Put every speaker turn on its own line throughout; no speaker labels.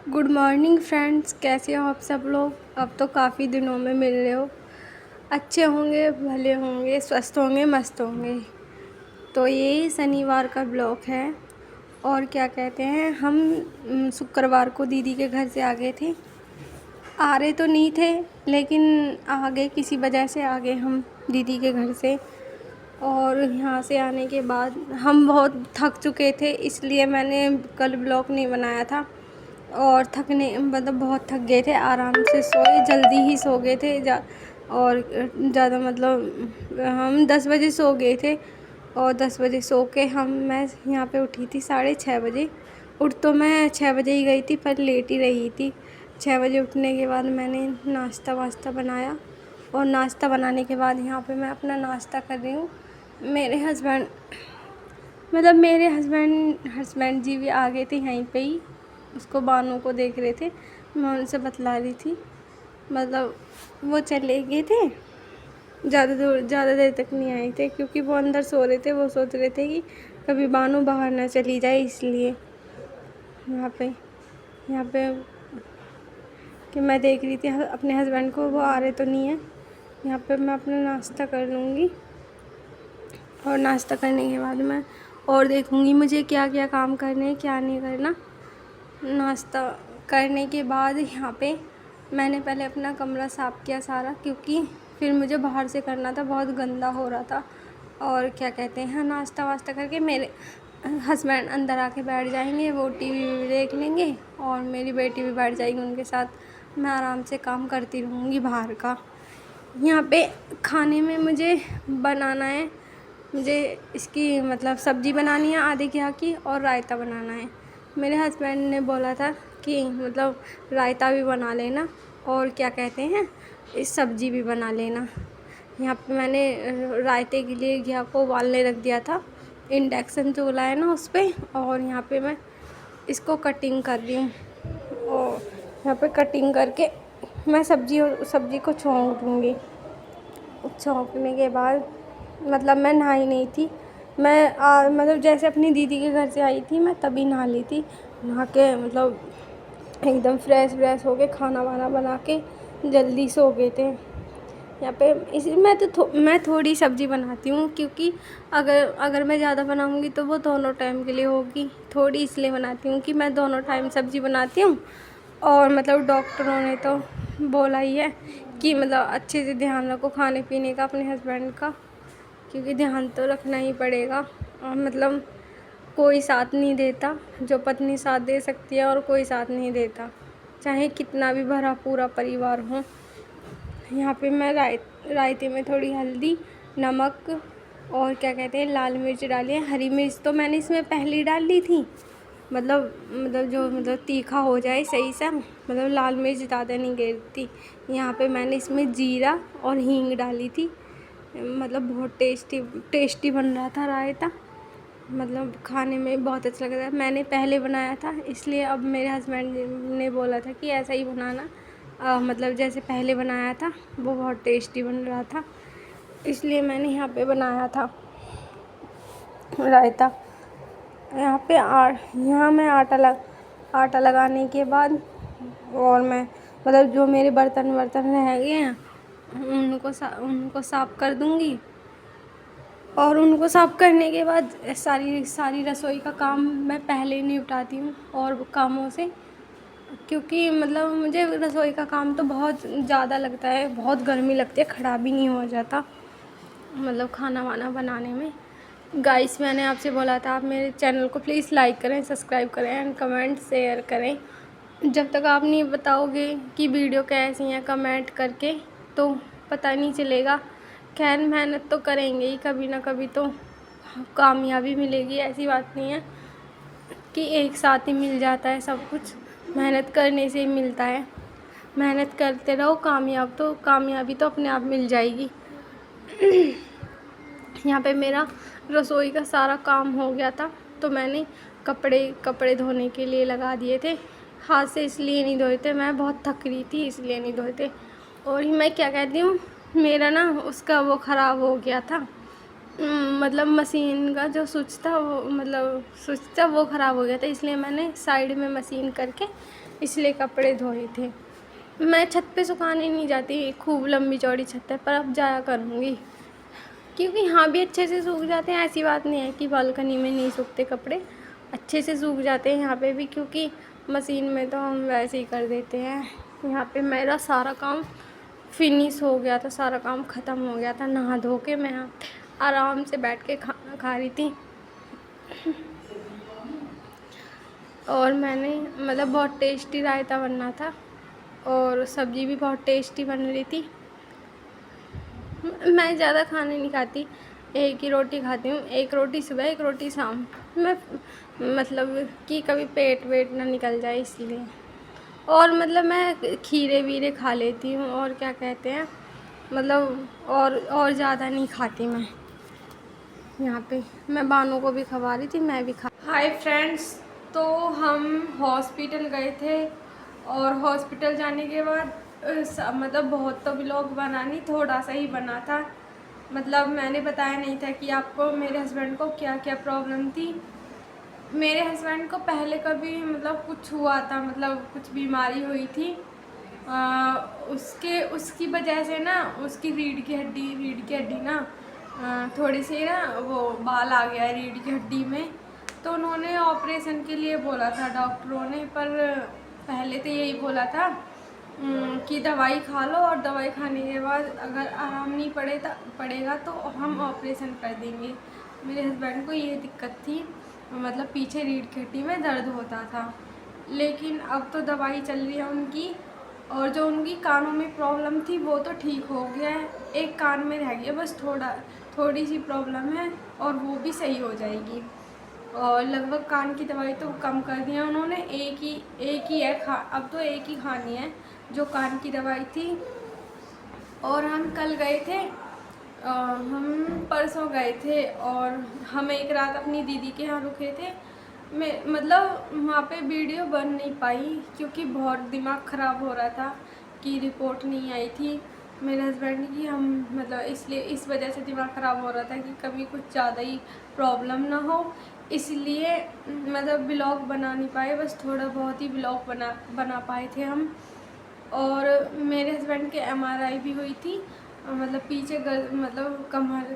Good morning friends, कैसे हो आप सब लोग। अब तो काफ़ी दिनों में मिल रहे हो। अच्छे होंगे, भले होंगे, स्वस्थ होंगे, मस्त होंगे। तो ये शनिवार का ब्लॉग है। और क्या कहते हैं, हम शुक्रवार को दीदी के घर से आ गए थे। आ रहे तो नहीं थे, लेकिन आ गए, किसी वजह से आ गए हम दीदी के घर से। और यहाँ से आने के बाद हम बहुत थक चुके थे, इसलिए मैंने कल ब्लॉग नहीं बनाया था। और थकने मतलब बहुत थक गए थे, आराम से सोए, जल्दी ही सो गए थे। और ज़्यादा मतलब हम 10 बजे सो गए थे। और 10 बजे सो के मैं यहाँ पे उठी थी 6:30 बजे। उठ तो मैं 6 बजे ही गई थी, पर लेट ही रही थी। 6 बजे उठने के बाद मैंने नाश्ता वास्ता बनाया। और नाश्ता बनाने के बाद यहाँ पे मैं अपना नाश्ता कर रही हूँ। मेरे हस्बैंड जी भी आ गए थे यहीं पे ही। उसको बानों को देख रहे थे, मैं उनसे बतला रही थी। मतलब वो चले गए थे, ज़्यादा देर तक नहीं आए थे, क्योंकि वो अंदर सो रहे थे। वो सोच रहे थे कि कभी बानू बाहर ना चली जाए, इसलिए यहाँ पे कि मैं देख रही थी अपने हस्बैंड को, वो आ रहे तो नहीं है। यहाँ पे मैं अपना नाश्ता कर लूँगी। और नाश्ता करने के बाद मैं और देखूँगी मुझे क्या क्या काम करने हैं, क्या नहीं करना। नाश्ता करने के बाद यहाँ पे मैंने पहले अपना कमरा साफ़ किया सारा, क्योंकि फिर मुझे बाहर से करना था, बहुत गंदा हो रहा था। और क्या कहते हैं, नाश्ता वास्ता करके मेरे हस्बैंड अंदर आके बैठ जाएंगे, वो टीवी देख लेंगे। और मेरी बेटी भी बैठ जाएगी उनके साथ। मैं आराम से काम करती रहूँगी बाहर का। यहाँ पे खाने में मुझे बनाना है, मुझे इसकी मतलब सब्ज़ी बनानी है आधे घिया की, और रायता बनाना है। मेरे हस्बैंड ने बोला था कि मतलब रायता भी बना लेना, और क्या कहते हैं, इस सब्ज़ी भी बना लेना। यहाँ पे मैंने रायते के लिए घिया को उबालने रख दिया था, इंडक्शन चूल्हा है ना उस पर। और यहाँ पे मैं इसको कटिंग कर रही हूँ। और यहाँ पे कटिंग करके मैं सब्ज़ी को छौंक दूँगी। छौंकने के बाद मतलब मैं नहाई नहीं थी। मैं मतलब जैसे अपनी दीदी के घर से आई थी, मैं तभी नहा ली थी। नहा के मतलब एकदम फ्रेश हो के खाना वाना बना के जल्दी सो गए थे। यहाँ पे मैं थोड़ी सब्ज़ी बनाती हूँ, क्योंकि अगर मैं ज़्यादा बनाऊँगी तो वो दोनों टाइम के लिए होगी। थोड़ी इसलिए बनाती हूँ कि मैं दोनों टाइम सब्ज़ी बनाती हूँ। और मतलब डॉक्टरों ने तो बोला ही है कि मतलब अच्छे से ध्यान रखो खाने पीने का अपने हस्बैंड का, क्योंकि ध्यान तो रखना ही पड़ेगा। और मतलब कोई साथ नहीं देता, जो पत्नी साथ दे सकती है और कोई साथ नहीं देता, चाहे कितना भी भरा पूरा परिवार हो। यहाँ पे मैं रायते में थोड़ी हल्दी, नमक और क्या कहते हैं लाल मिर्च डाली है। हरी मिर्च तो मैंने इसमें पहले ही डाल दी थी, मतलब तीखा हो जाए सही सा, मतलब लाल मिर्च ज़्यादा नहीं गिरती। यहाँ पे मैंने इसमें जीरा और हींग डाली थी। मतलब बहुत टेस्टी बन रहा था रायता, मतलब खाने में बहुत अच्छा लग रहा था। मैंने पहले बनाया था, इसलिए अब मेरे हस्बैंड ने बोला था कि ऐसा ही बनाना। मतलब जैसे पहले बनाया था वो बहुत टेस्टी बन रहा था, इसलिए मैंने यहाँ पे बनाया था रायता। यहाँ मैं आटा लगाने के बाद, और मैं मतलब जो मेरे बर्तन रह गए हैं उनको साफ़ कर दूँगी। और उनको साफ़ करने के बाद सारी रसोई का काम मैं पहले ही निपटाती हूँ और कामों से, क्योंकि मतलब मुझे रसोई का काम तो बहुत ज़्यादा लगता है, बहुत गर्मी लगती है, खड़ा भी नहीं हो जाता मतलब खाना वाना बनाने में। गाइस, मैंने आपसे बोला था आप मेरे चैनल को प्लीज़ लाइक करें, सब्सक्राइब करें एंड कमेंट शेयर करें। जब तक आप नहीं बताओगे कि वीडियो कैसी है कमेंट करके, तो पता नहीं चलेगा। खैर, मेहनत तो करेंगे ही, कभी ना कभी तो कामयाबी मिलेगी। ऐसी बात नहीं है कि एक साथ ही मिल जाता है सब कुछ, मेहनत करने से ही मिलता है। मेहनत करते रहो, कामयाबी तो अपने आप मिल जाएगी। यहाँ पे मेरा रसोई का सारा काम हो गया था, तो मैंने कपड़े धोने के लिए लगा दिए थे। हाथ से इसलिए नहीं धोए थे, मैं बहुत थक रही थी इसलिए नहीं धोए थे। और मैं क्या कहती हूँ, मेरा ना उसका वो ख़राब हो गया था, मतलब मशीन का जो स्विच था वो ख़राब हो गया था, इसलिए मैंने साइड में मशीन करके इसलिए कपड़े धोए थे। मैं छत पे सुखाने नहीं जाती, खूब लंबी चौड़ी छत है, पर अब जाया करूँगी क्योंकि यहाँ भी अच्छे से सूख जाते हैं। ऐसी बात नहीं है कि बालकनी में नहीं सूखते कपड़े, अच्छे से सूख जाते हैं यहाँ पे भी, क्योंकि मशीन में तो हम वैसे ही कर देते हैं। यहाँ पे मेरा सारा काम फिनिश हो गया था, सारा काम ख़त्म हो गया था। नहा धो के मैं यहाँ आराम से बैठ के खाना खा रही थी और मैंने मतलब बहुत टेस्टी रायता बनना था और सब्ज़ी भी बहुत टेस्टी बन रही थी। मैं ज़्यादा खाने नहीं खाती, एक ही रोटी खाती हूँ, एक रोटी सुबह एक रोटी शाम। मैं मतलब कि कभी पेट वेट ना निकल जाए इसलिए। और मतलब मैं खीरे वीरे खा लेती हूँ और क्या कहते हैं मतलब और ज़्यादा नहीं खाती मैं। यहाँ पे मैं बानों को भी खवा रही थी, मैं भी खा। हाय फ्रेंड्स, तो हम हॉस्पिटल गए थे और हॉस्पिटल जाने के बाद मतलब बहुत तो व्लॉग बना नहीं, थोड़ा सा ही बना था। मतलब मैंने बताया नहीं था कि आपको मेरे हस्बैंड को क्या क्या प्रॉब्लम थी। मेरे हस्बैंड को पहले कभी मतलब कुछ हुआ था, मतलब कुछ बीमारी हुई थी उसकी वजह से ना उसकी रीढ़ की हड्डी ना थोड़ी सी ना वो बाल आ गया है रीढ़ की हड्डी में। तो उन्होंने ऑपरेशन के लिए बोला था डॉक्टरों ने, पर पहले तो यही बोला था कि दवाई खा लो और दवाई खाने के बाद अगर आराम नहीं पड़ेगा तो हम ऑपरेशन कर देंगे। मेरे हस्बैंड को ये दिक्कत थी, मतलब पीछे रीढ़ की हड्डी में दर्द होता था। लेकिन अब तो दवाई चल रही है उनकी, और जो उनकी कानों में प्रॉब्लम थी वो तो ठीक हो गया है। एक कान में रह गया बस थोड़ी सी प्रॉब्लम है और वो भी सही हो जाएगी। और लगभग कान की दवाई तो कम कर दी है उन्होंने, एक ही है अब तो एक ही खानी है जो कान की दवाई थी। और हम कल गए थे, हम परसों गए थे और हम एक रात अपनी दीदी के यहाँ रुके थे। मैं मतलब वहाँ पे वीडियो बन नहीं पाई क्योंकि बहुत दिमाग ख़राब हो रहा था कि रिपोर्ट नहीं आई थी मेरे हस्बैंड की। हम मतलब इसलिए इस वजह से दिमाग ख़राब हो रहा था कि कभी कुछ ज़्यादा ही प्रॉब्लम ना हो, इसलिए मतलब ब्लॉग बना नहीं पाए, बस थोड़ा बहुत ही ब्लॉग बना पाए थे हम। और मेरे हस्बैंड के MRI भी हुई थी, मतलब पीछे मतलब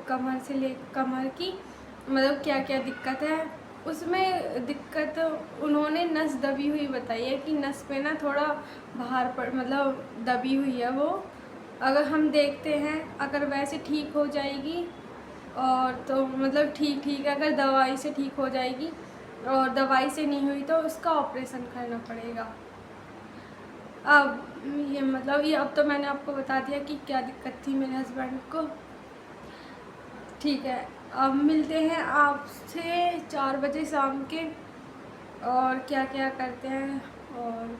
कमर से ले कमर की मतलब क्या क्या दिक्कत है उसमें। दिक्कत उन्होंने नस दबी हुई बताई है कि नस पे ना थोड़ा बाहर मतलब दबी हुई है वो। अगर हम देखते हैं अगर वैसे ठीक हो जाएगी और तो मतलब ठीक है, अगर दवाई से ठीक हो जाएगी और दवाई से नहीं हुई तो उसका ऑपरेशन करना पड़ेगा। अब ये अब तो मैंने आपको बता दिया कि क्या दिक्कत थी मेरे हस्बैंड को। ठीक है, अब मिलते हैं आपसे 4 बजे शाम के, और क्या क्या करते हैं। और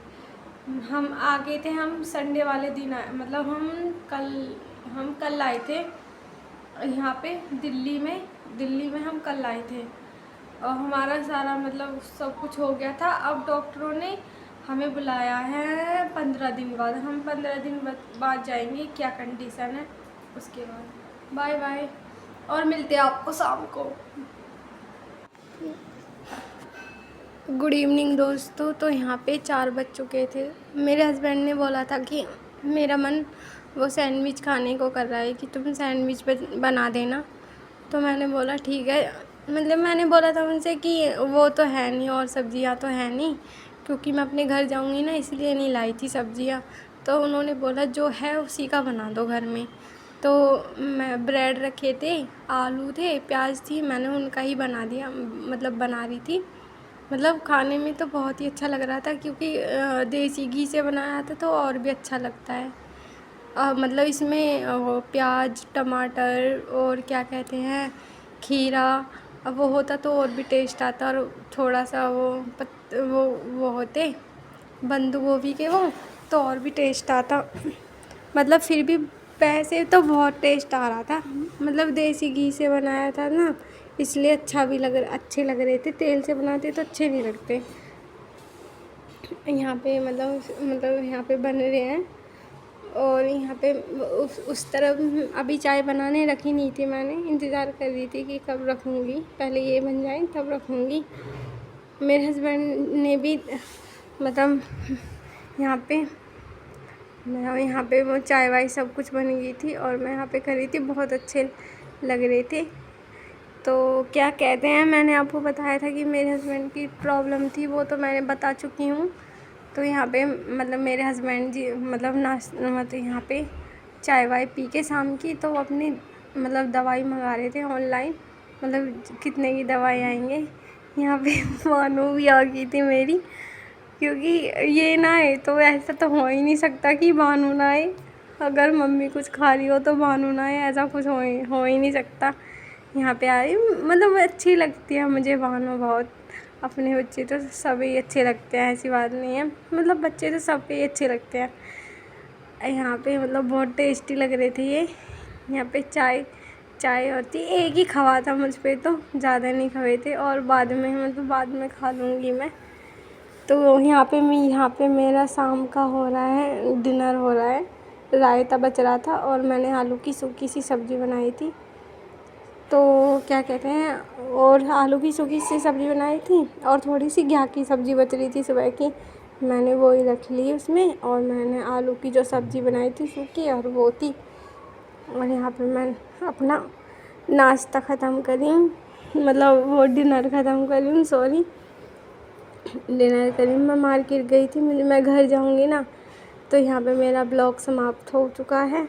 हम आ गए थे, हम संडे वाले दिन आए, मतलब हम कल आए थे यहाँ पे दिल्ली में हम कल आए थे और हमारा सारा मतलब सब कुछ हो गया था। अब डॉक्टरों ने हमें बुलाया है 15 दिन बाद, हम 15 दिन बाद जाएंगे क्या कंडीशन है उसके बाद। बाय बाय, और मिलते हैं आपको शाम को। गुड इवनिंग दोस्तों, तो यहाँ पे 4 बज चुके थे। मेरे हस्बैंड ने बोला था कि मेरा मन वो सैंडविच खाने को कर रहा है कि तुम सैंडविच बना देना। तो मैंने बोला ठीक है, मतलब मैंने बोला था उनसे कि वो तो है नहीं और सब्जियां तो है नहीं, क्योंकि मैं अपने घर जाऊंगी ना इसलिए नहीं लाई थी सब्जियां। तो उन्होंने बोला जो है उसी का बना दो घर में। तो मैं ब्रेड रखे थे, आलू थे, प्याज थी, मैंने उनका ही बना दिया, मतलब बना रही थी। मतलब खाने में तो बहुत ही अच्छा लग रहा था क्योंकि देसी घी से बनाया था तो और भी अच्छा लगता है। मतलब इसमें वो प्याज टमाटर और क्या कहते हैं खीरा, अब वो होता तो और भी टेस्ट आता, और थोड़ा सा वो होते बंद गोभी के वो, तो और भी टेस्ट आता। मतलब फिर भी वैसे तो बहुत टेस्ट आ रहा था, मतलब देसी घी से बनाया था ना इसलिए अच्छे लग रहे थे। तेल से बनाते तो अच्छे नहीं लगते। यहाँ पे मतलब यहाँ पे बन रहे हैं और यहाँ पे उस तरफ अभी चाय बनाने रखी नहीं थी मैंने, इंतज़ार कर रही थी कि कब रखूँगी, पहले ये बन जाए तब रखूँगी। मेरे हस्बैंड ने भी मतलब यहाँ पे वो चाय वाय सब कुछ बन गई थी और मैं यहाँ पे कर रही थी, बहुत अच्छे लग रहे थे। तो क्या कहते हैं, मैंने आपको बताया था कि मेरे हस्बैंड की प्रॉब्लम थी, वो तो मैंने बता चुकी हूँ। तो यहाँ पे मतलब मेरे हस्बैंड जी मतलब यहाँ पे चाय वाय पी के शाम की तो अपनी मतलब दवाई मंगा रहे थे ऑनलाइन, मतलब कितने की दवाई आएंगे। यहाँ पे मानो भी आ गई थी मेरी, क्योंकि ये ना है तो ऐसा तो हो ही नहीं सकता कि भानु ना आए। अगर मम्मी कुछ खा रही हो तो भानु ना आए, ऐसा कुछ हो ही नहीं सकता। यहाँ पे आई मतलब अच्छी लगती है मुझे भानु बहुत। अपने बच्चे तो सभी अच्छे लगते हैं, ऐसी बात नहीं है, मतलब बच्चे तो सभी अच्छे लगते हैं। यहाँ पे मतलब बहुत टेस्टी लग रहे थे ये। यहाँ पे चाय और थी, एक ही खवा था मुझ पे, तो ज़्यादा नहीं खवे थे और बाद में खा लूँगी मैं। तो यहाँ पे मेरा शाम का हो रहा है, डिनर हो रहा है। रायता बच रहा था और मैंने आलू की सूखी सी सब्ज़ी बनाई थी, तो क्या कहते हैं, और आलू की सूखी सी सब्ज़ी बनाई थी और थोड़ी सी घिया की सब्ज़ी बच रही थी सुबह की, मैंने वो ही रख ली उसमें। और मैंने आलू की जो सब्ज़ी बनाई थी सूखी और वो थी। और यहाँ पे मैं अपना नाश्ता ख़त्म करी, मतलब वो डिनर ख़त्म करी, सॉरी डिनर करी। मैं मार्केट गई थी, मैं घर जाऊँगी ना, तो यहाँ पे मेरा ब्लॉग समाप्त हो चुका है।